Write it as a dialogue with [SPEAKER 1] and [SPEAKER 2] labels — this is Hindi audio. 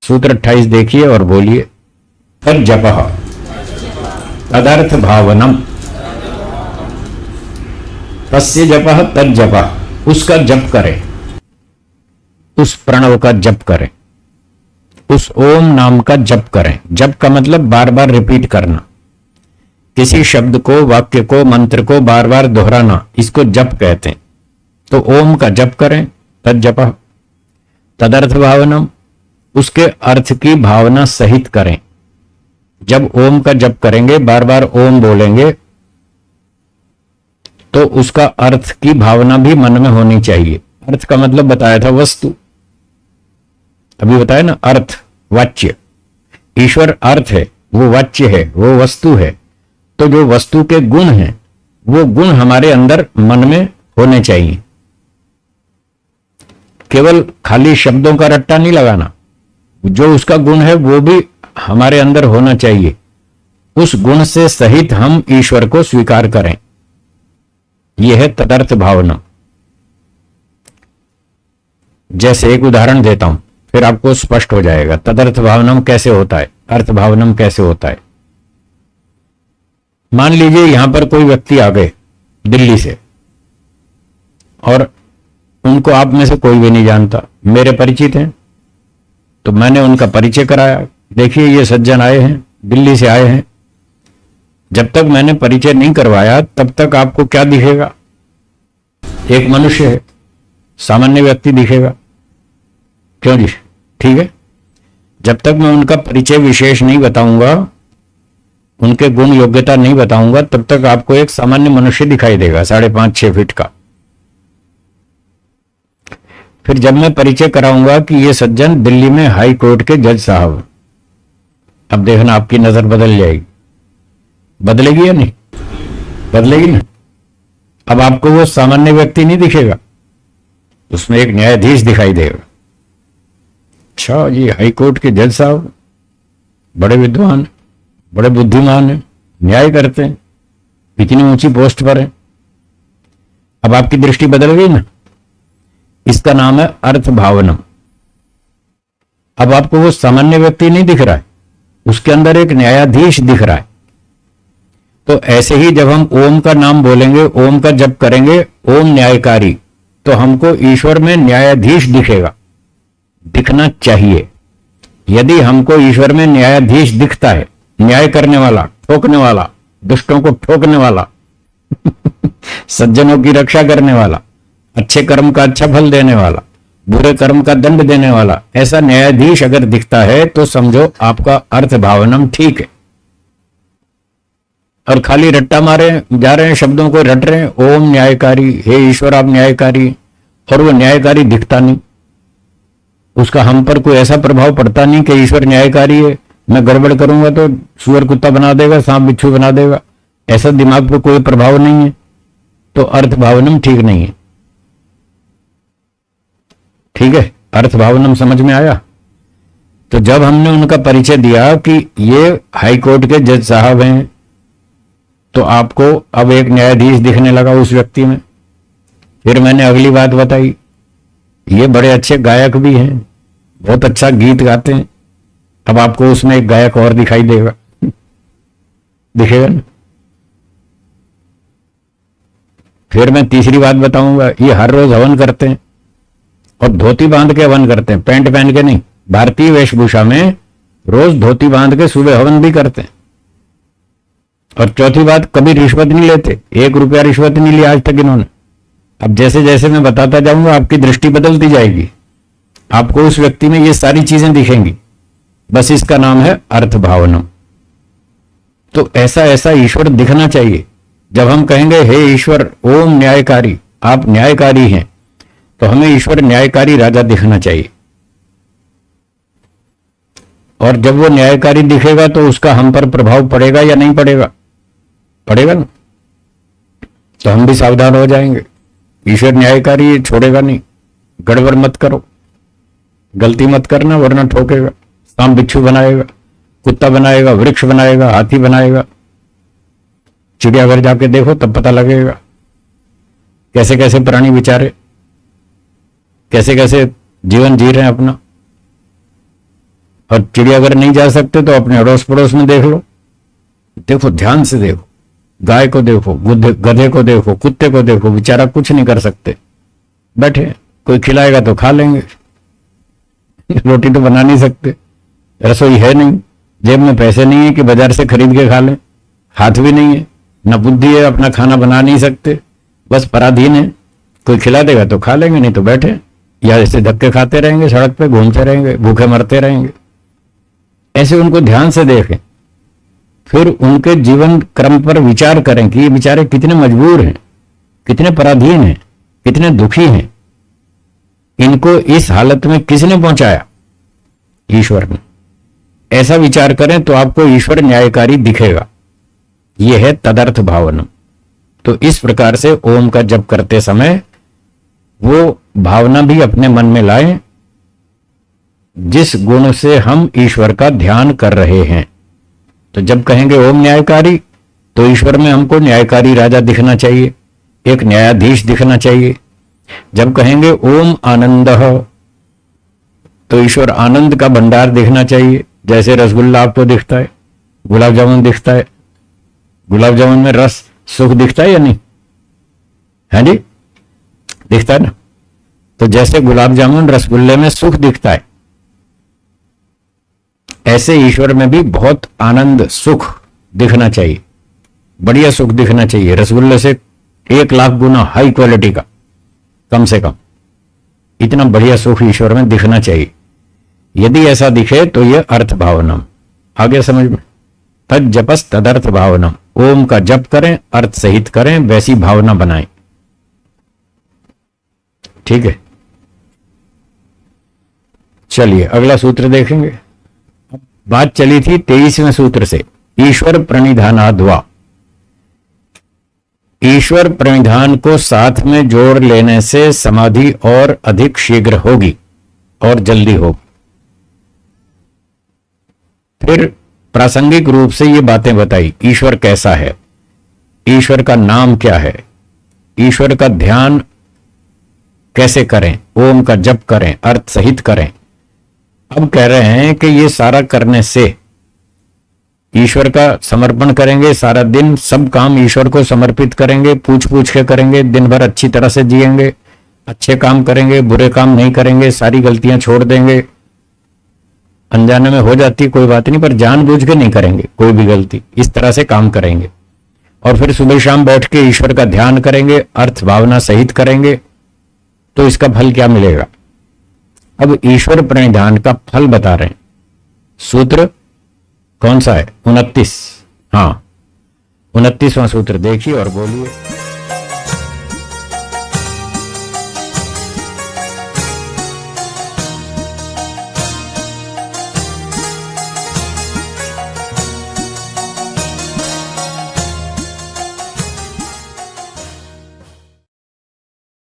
[SPEAKER 1] सूत्र 28 देखिए और बोलिए। तज्जपः तदर्थ भावनम, तस्य जपः तज्जपः, उसका जप करें, उस प्रणव का जप करें, उस ओम नाम का जप करें। जप का मतलब बार बार रिपीट करना, किसी शब्द को, वाक्य को, मंत्र को बार बार दोहराना, इसको जप कहते हैं। तो ओम का जप करें, तज्जपः तदर्थ भावनम, उसके अर्थ की भावना सहित करें। जब ओम का जप करेंगे, बार बार ओम बोलेंगे, तो उसका अर्थ की भावना भी मन में होनी चाहिए। अर्थ का मतलब बताया था वस्तु, अभी बताया ना, अर्थ वाच्य। ईश्वर अर्थ है, वो वाच्य है, वो वस्तु है। तो जो वस्तु के गुण हैं, वो गुण हमारे अंदर मन में होने चाहिए। केवल खाली शब्दों का रट्टा नहीं लगाना, जो उसका गुण है वो भी हमारे अंदर होना चाहिए। उस गुण से सहित हम ईश्वर को स्वीकार करें, यह है तदर्थ भावना। जैसे एक उदाहरण देता हूं, फिर आपको स्पष्ट हो जाएगा तदर्थ भावनम कैसे होता है, अर्थ भावनम कैसे होता है। मान लीजिए यहां पर कोई व्यक्ति आ गए दिल्ली से, और उनको आप में से कोई भी नहीं जानता, मेरे परिचित हैं, तो मैंने उनका परिचय कराया। देखिए ये सज्जन आए हैं, दिल्ली से आए हैं। जब तक मैंने परिचय नहीं करवाया तब तक आपको क्या दिखेगा? एक मनुष्य है, सामान्य व्यक्ति दिखेगा। क्यों जी? ठीक है। जब तक मैं उनका परिचय विशेष नहीं बताऊंगा, उनके गुण योग्यता नहीं बताऊंगा, तब तक आपको एक सामान्य मनुष्य दिखाई देगा, 5.5-6 फीट का। फिर जब मैं परिचय कराऊंगा कि ये सज्जन दिल्ली में हाई कोर्ट के जज साहब, अब देखना आपकी नजर बदल जाएगी। बदलेगी या नहीं? बदलेगी ना। अब आपको वो सामान्य व्यक्ति नहीं दिखेगा, उसमें एक न्यायाधीश दिखाई देगा। अच्छा, ये हाई कोर्ट के जज साहब बड़े विद्वान, बड़े बुद्धिमान हैं, न्याय करते हैं, इतनी ऊंची पोस्ट पर है। अब आपकी दृष्टि बदल गई ना। इसका नाम है अर्थ भावनम। अब आपको वो सामान्य व्यक्ति नहीं दिख रहा है, उसके अंदर एक न्यायाधीश दिख रहा है। तो ऐसे ही जब हम ओम का नाम बोलेंगे, ओम का जप करेंगे, ओम न्यायकारी, तो हमको ईश्वर में न्यायाधीश दिखेगा, दिखना चाहिए। यदि हमको ईश्वर में न्यायाधीश दिखता है, न्याय करने वाला, ठोकने वाला, दुष्टों को ठोकने वाला सज्जनों की रक्षा करने वाला, अच्छे कर्म का अच्छा फल देने वाला, बुरे कर्म का दंड देने वाला, ऐसा न्यायाधीश अगर दिखता है तो समझो आपका अर्थ भावनम ठीक है। और खाली रट्टा मारे जा रहे हैं, शब्दों को रट रहे हैं, ओम न्यायकारी, हे ईश्वर आप न्यायकारी, और वो न्यायकारी दिखता नहीं, उसका हम पर कोई ऐसा प्रभाव पड़ता नहीं कि ईश्वर न्यायकारी है, मैं गड़बड़ करूंगा तो सुअर कुत्ता बना देगा, सांप बिच्छू बना देगा, ऐसा दिमाग पर कोई प्रभाव नहीं है, तो अर्थ भावनम ठीक नहीं है। ठीक है, अर्थ भावनम समझ में आया। तो जब हमने उनका परिचय दिया कि ये हाई कोर्ट के जज साहब हैं, तो आपको अब एक न्यायाधीश दिखने लगा उस व्यक्ति में। फिर मैंने अगली बात बताई, ये बड़े अच्छे गायक भी हैं, बहुत अच्छा गीत गाते हैं। अब आपको उसमें एक गायक और दिखाई देगा, दिखेगा ना। फिर मैं तीसरी बात बताऊंगा, ये हर रोज हवन करते हैं, और धोती बांध के हवन करते हैं, पैंट पहन के नहीं। भारतीय वेशभूषा में रोज धोती बांध के सुबह हवन भी करते हैं। और चौथी बात, कभी रिश्वत नहीं लेते, 1 रुपया रिश्वत नहीं लिया आज तक इन्होंने। अब जैसे जैसे मैं बताता जाऊंगा आपकी दृष्टि बदलती जाएगी, आपको उस व्यक्ति में ये सारी चीजें दिखेंगी। बस इसका नाम है अर्थ भावनम। तो ऐसा ऐसा ईश्वर दिखना चाहिए। जब हम कहेंगे हे ईश्वर ओम न्यायकारी, आप न्यायकारी हैं, तो हमें ईश्वर न्यायकारी राजा दिखना चाहिए। और जब वो न्यायकारी दिखेगा तो उसका हम पर प्रभाव पड़ेगा या नहीं पड़ेगा? पड़ेगा ना। तो हम भी सावधान हो जाएंगे, ईश्वर न्यायकारी छोड़ेगा नहीं, गड़बड़ मत करो, गलती मत करना वरना ठोकेगा, सांप बिच्छू बनाएगा, कुत्ता बनाएगा, वृक्ष बनाएगा, हाथी बनाएगा। चिड़ियाघर जाके देखो तब पता लगेगा कैसे कैसे प्राणी बेचारे कैसे कैसे जीवन जी रहे हैं अपना। और चिड़ियाघर नहीं जा सकते तो अपने अड़ोस पड़ोस में देख लो। देखो, ध्यान से देखो, गाय को देखो, गधे को देखो, कुत्ते को देखो, बेचारा कुछ नहीं कर सकते, बैठे, कोई खिलाएगा तो खा लेंगे। रोटी तो बना नहीं सकते, रसोई है नहीं, जेब में पैसे नहीं है कि बाजार से खरीद के खा लें, हाथ भी नहीं है, न बुद्धि है, अपना खाना बना नहीं सकते, बस पराधीन है। कोई खिला देगा तो खा लेंगे, नहीं तो बैठे या ऐसे धक्के खाते रहेंगे, सड़क पे घूमते रहेंगे, भूखे मरते रहेंगे। ऐसे उनको ध्यान से देखें, फिर उनके जीवन क्रम पर विचार करें कि ये बेचारे कितने मजबूर हैं, कितने पराधीन हैं, कितने दुखी हैं। इनको इस हालत में किसने पहुंचाया? ईश्वर ने। ऐसा विचार करें तो आपको ईश्वर न्यायकारी दिखेगा। यह है तदर्थ भावना। तो इस प्रकार से ओम का जप करते समय वो भावना भी अपने मन में लाएं जिस गुण से हम ईश्वर का ध्यान कर रहे हैं। तो जब कहेंगे ओम न्यायकारी, तो ईश्वर में हमको न्यायकारी राजा दिखना चाहिए, एक न्यायाधीश दिखना चाहिए। जब कहेंगे ओम आनंद, तो ईश्वर आनंद का भंडार दिखना चाहिए। जैसे रसगुल्ला आपको दिखता है, गुलाब जामुन दिखता है, गुलाब जामुन में रस सुख दिखता है या नहीं? है जी, दिखता है ना। तो जैसे गुलाब जामुन रसगुल्ले में सुख दिखता है, ऐसे ईश्वर में भी बहुत आनंद सुख दिखना चाहिए, बढ़िया सुख दिखना चाहिए, रसगुल्ले से 1,00,000 गुना हाई क्वालिटी का, कम से कम इतना बढ़िया सुख ईश्वर में दिखना चाहिए। यदि ऐसा दिखे तो यह अर्थ भावनम। आगे समझ में, तद जपस तदर्थ भावनम। ओम का जप करें, अर्थ सहित करें, वैसी भावना बनाएं। ठीक है, चलिए अगला सूत्र देखेंगे। बात चली थी 23वें सूत्र से, ईश्वर प्रणिधानाद्वा। ईश्वर प्रणिधान को साथ में जोड़ लेने से समाधि और अधिक शीघ्र होगी और जल्दी होगी। फिर प्रासंगिक रूप से ये बातें बताई, ईश्वर कैसा है, ईश्वर का नाम क्या है, ईश्वर का ध्यान कैसे करें, ओम का जप करें, अर्थ सहित करें। अब कह रहे हैं कि ये सारा करने से ईश्वर का समर्पण करेंगे, सारा दिन सब काम ईश्वर को समर्पित करेंगे, पूछ पूछ के करेंगे, दिन भर अच्छी तरह से जिएंगे, अच्छे काम करेंगे, बुरे काम नहीं करेंगे, सारी गलतियां छोड़ देंगे। अनजाने में हो जाती कोई बात नहीं, पर जानबूझ के नहीं करेंगे कोई भी गलती, इस तरह से काम करेंगे। और फिर सुबह शाम बैठ के ईश्वर का ध्यान करेंगे, अर्थ भावना सहित करेंगे, तो इसका फल क्या मिलेगा? अब ईश्वर प्रणिधान का फल बता रहे हैं। सूत्र कौन सा है? 29। हाँ, 29वां सूत्र देखिए और बोलिए।